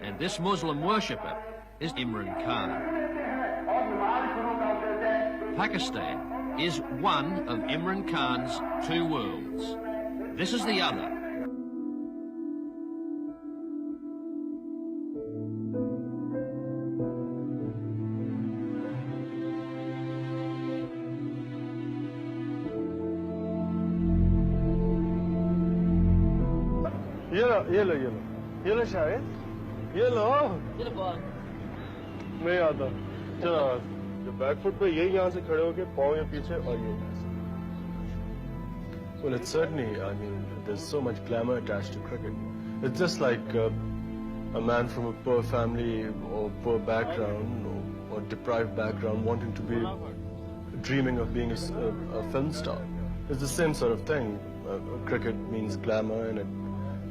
And this Muslim worshipper is Imran Khan. Pakistan is one of Imran Khan's two worlds. This is the other. ये लो शायद ये लो नहीं आता चलो back foot पे यही यहाँ से खड़े होके पाँव या पीछे और ये Well, it's certainly, I mean, there's so much glamour attached to cricket. It's just like a man from a poor family or poor background or deprived background wanting to be, dreaming of being a film star. It's the same sort of thing. Cricket means glamour and it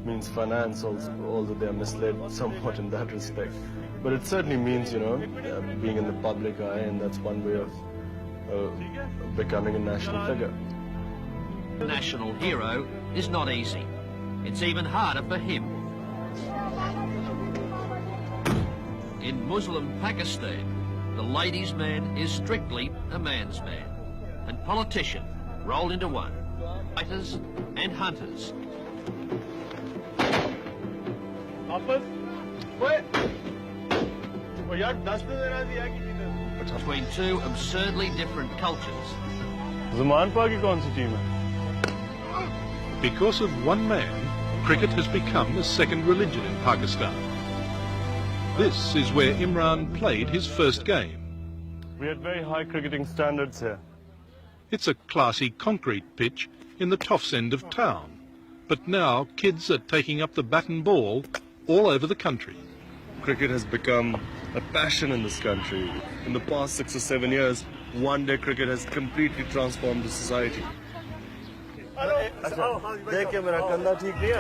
means finance also, although they are misled somewhat in that respect. But it certainly means, you know, being in the public eye, and that's one way of becoming a national figure. National hero is not easy. It's even harder for him. In Muslim Pakistan, the ladies' man is strictly a man's man, and politician rolled into one, fighters and hunters. Between two absurdly different cultures. Zaman Pa ki kaun si team hai? Because of one man, cricket has become a second religion in Pakistan. This is where Imran played his first game. We had very high cricketing standards here. It's a classy concrete pitch in the Toffs end of town. But now kids are taking up the bat and ball all over the country. Cricket has become a passion in this country. In the past 6 or 7 years, one-day cricket has completely transformed the society. देख के मेरा कंधा ठीक नहीं है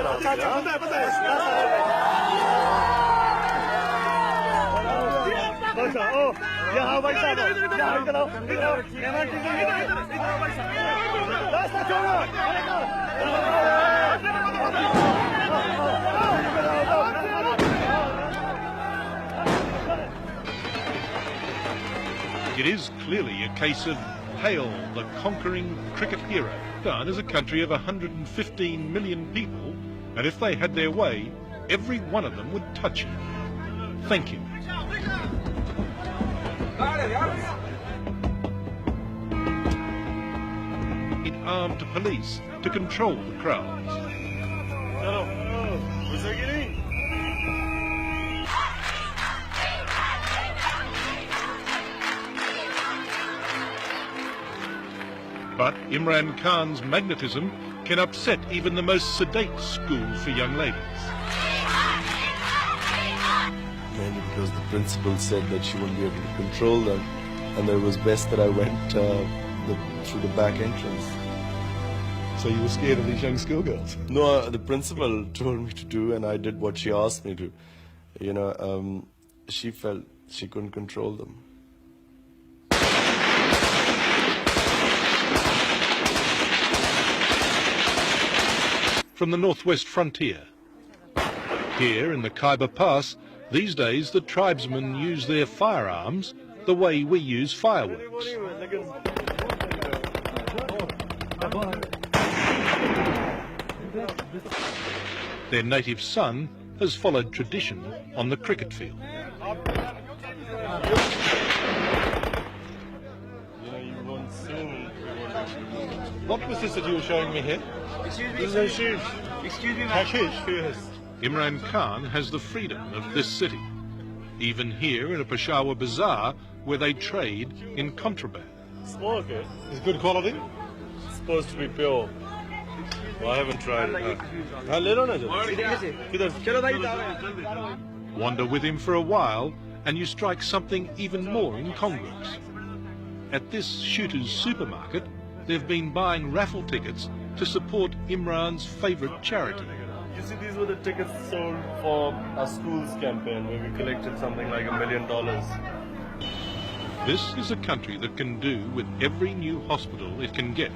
It is clearly a case of hail the conquering cricket hero. Pakistan is a country of 115 million people, and if they had their way, every one of them would touch him. Thank him. It armed police to control the crowds. But Imran Khan's magnetism can upset even the most sedate schools for young ladies. Mainly because the principal said that she wouldn't be able to control them, and it was best that I went through the back entrance. So you were scared of these young schoolgirls? No, the principal told me to do, and I did what she asked me to. You know, she felt she couldn't control them. From the northwest frontier. Here in the Khyber Pass, these days the tribesmen use their firearms the way we use fireworks. Their native son has followed tradition on the cricket field. What was this that you were showing me here? This is hashish. Excuse me, Hashish, yes. Imran Khan has the freedom of this city, even here in a Peshawar bazaar where they trade in contraband. Smoke, eh? Is good quality? It's supposed to be pure. Well, I haven't tried it. Wander with him for a while and you strike something even more incongruous. At this shooter's supermarket, they've been buying raffle tickets to support Imran's favourite charity. You see, these were the tickets sold for our school's campaign where we collected something like $1 million. This is a country that can do with every new hospital it can get.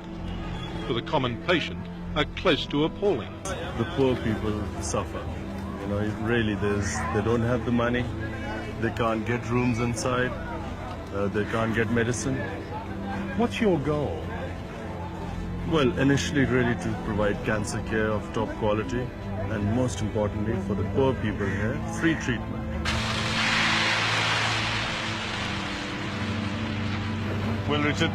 For the common patient, are close to appalling. The poor people suffer. You really, they don't have the money. They can't get rooms inside. They can't get medicine. What's your goal? Well, initially really to provide cancer care of top quality, and most importantly for the poor people here, free treatment. Well, Richard,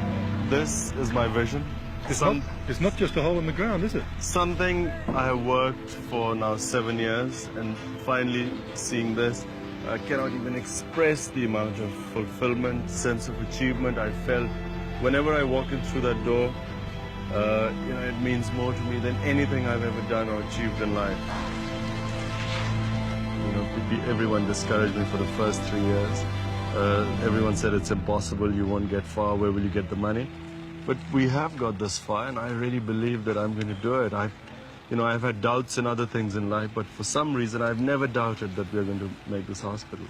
this is my vision. It's not just a hole in the ground, is it? Something I have worked for now 7 years, and finally seeing this, I cannot even express the amount of fulfillment, sense of achievement I felt whenever I walk in through that door. It means more to me than anything I've ever done or achieved in life. Everyone discouraged me for the first 3 years. Everyone said it's impossible, you won't get far, where will you get the money? But we have got this far, and I really believe that I'm going to do it. I've had doubts in other things in life, but for some reason I've never doubted that we're going to make this hospital.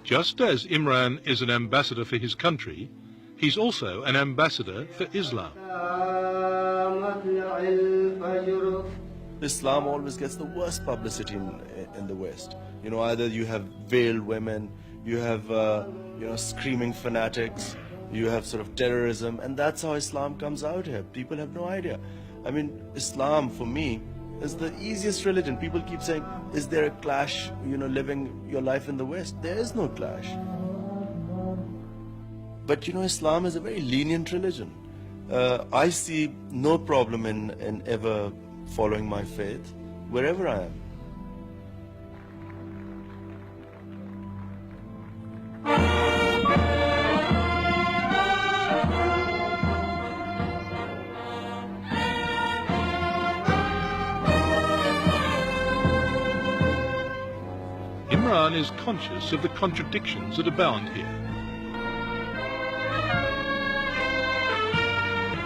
Just as Imran is an ambassador for his country, he's also an ambassador for Islam. Islam always gets the worst publicity in the West. Either you have veiled women, you have screaming fanatics, you have sort of terrorism, and that's how Islam comes out here. People have no idea. I mean, Islam for me is the easiest religion. People keep saying, is there a clash, living your life in the West? There is no clash. But Islam is a very lenient religion. I see no problem in ever following my faith wherever I am. Imran is conscious of the contradictions that abound here.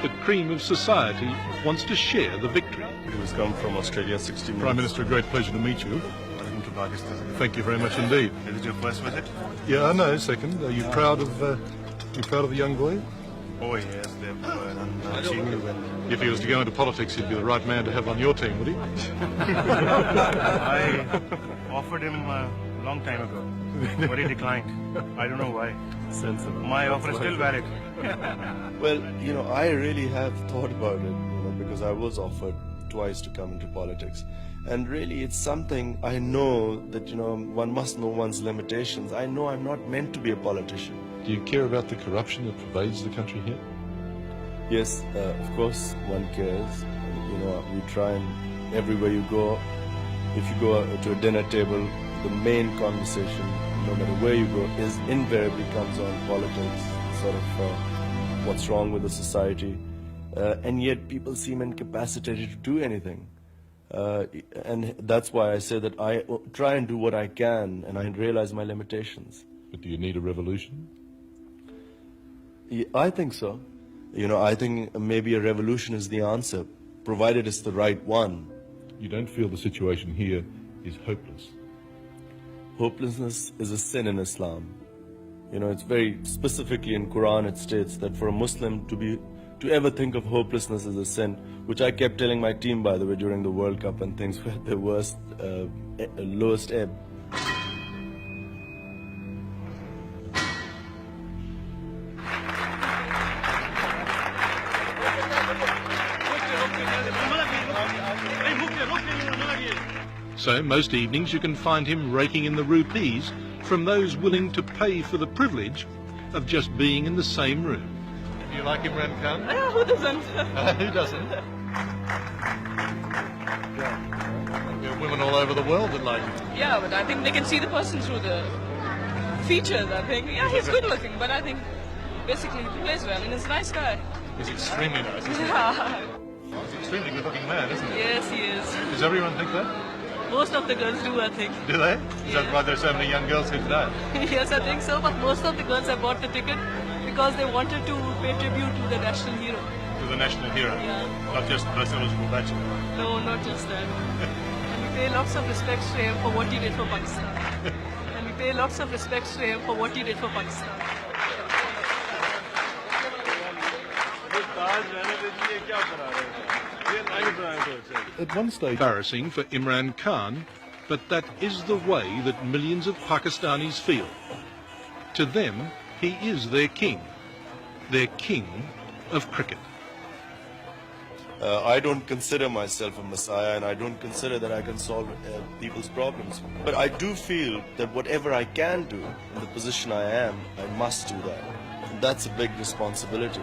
The cream of society wants to share the victory. He was come from Australia 60 minutes. Prime Minister, a great pleasure to meet you. Welcome to Pakistan. Thank you very much indeed. Is it your first visit? Yeah, no, second. Are you proud of the young boy? Oh yes, they've done extremely well. If he was to go into politics, he'd be the right man to have on your team, would he? I offered him a long time ago, but he declined. I don't know why. Sensible. My offer is still valid. Well, I really have thought about it, because I was offered twice to come into politics. And really, it's something I know that, one must know one's limitations. I know I'm not meant to be a politician. Do you care about the corruption that pervades the country here? Yes, of course one cares. We try, and everywhere you go, if you go to a dinner table, the main conversation, no matter where you go, is invariably comes on politics, sort of what's wrong with the society. And yet people seem incapacitated to do anything. And that's why I say that I try and do what I can, and I realize my limitations. But do you need a revolution? Yeah, I think so. I think maybe a revolution is the answer, provided it's the right one. You don't feel the situation here is hopeless? Hopelessness is a sin in Islam. It's very specifically in Quran it states that for a Muslim to ever think of hopelessness as a sin, which I kept telling my team, by the way, during the World Cup and things were at their worst, lowest ebb. So most evenings you can find him raking in the rupees from those willing to pay for the privilege of just being in the same room. Do you like Imran Khan? Who doesn't? Who doesn't? There are women all over the world that like him. Yeah, but I think they can see the person through the features, I think. Yeah, he's good looking, but I think basically he plays well and he's a nice guy. He's extremely nice, isn't he? Yeah. He's an extremely good looking man, isn't he? Yes, he is. Does everyone think that? Most of the girls do, I think. Do they? Is that why there's so many young girls here today? Yes, I think so, but most of the girls have bought the ticket because they wanted to pay tribute to the national hero. To the national hero? Yeah. Not just the most eligible bachelor? No, not just that. And we pay lots of respects to him for what he did for Pakistan. And we pay lots of respects to him for what he did for Pakistan. At one stage, embarrassing for Imran Khan, but that is the way that millions of Pakistanis feel. To them, he is their king of cricket. I don't consider myself a messiah, and I don't consider that I can solve people's problems. But I do feel that whatever I can do in the position I am, I must do that. And that's a big responsibility.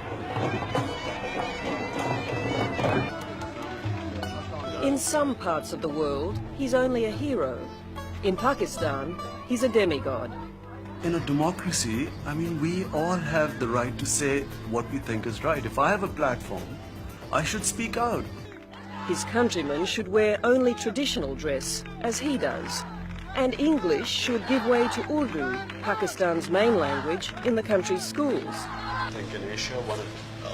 In some parts of the world, he's only a hero. In Pakistan, he's a demigod. In a democracy, I mean, we all have the right to say what we think is right. If I have a platform, I should speak out. His countrymen should wear only traditional dress, as he does. And English should give way to Urdu, Pakistan's main language, in the country's schools. I think in Asia, one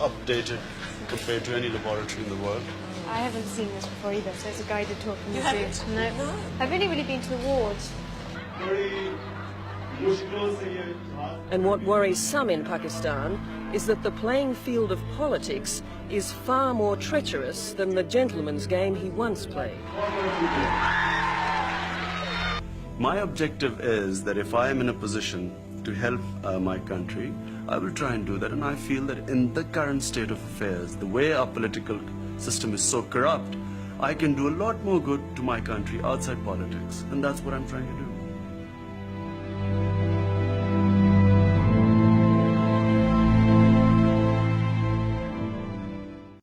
updated compared to any laboratory in the world. I haven't seen this before either, so it's a guided tour from the zoo. No, I've only really been to the wards. And what worries some in Pakistan is that the playing field of politics is far more treacherous than the gentleman's game he once played. My objective is that if I am in a position to help my country, I will try and do that. And I feel that in the current state of affairs, the way our political system is so corrupt, I can do a lot more good to my country outside politics. And that's what I'm trying to do.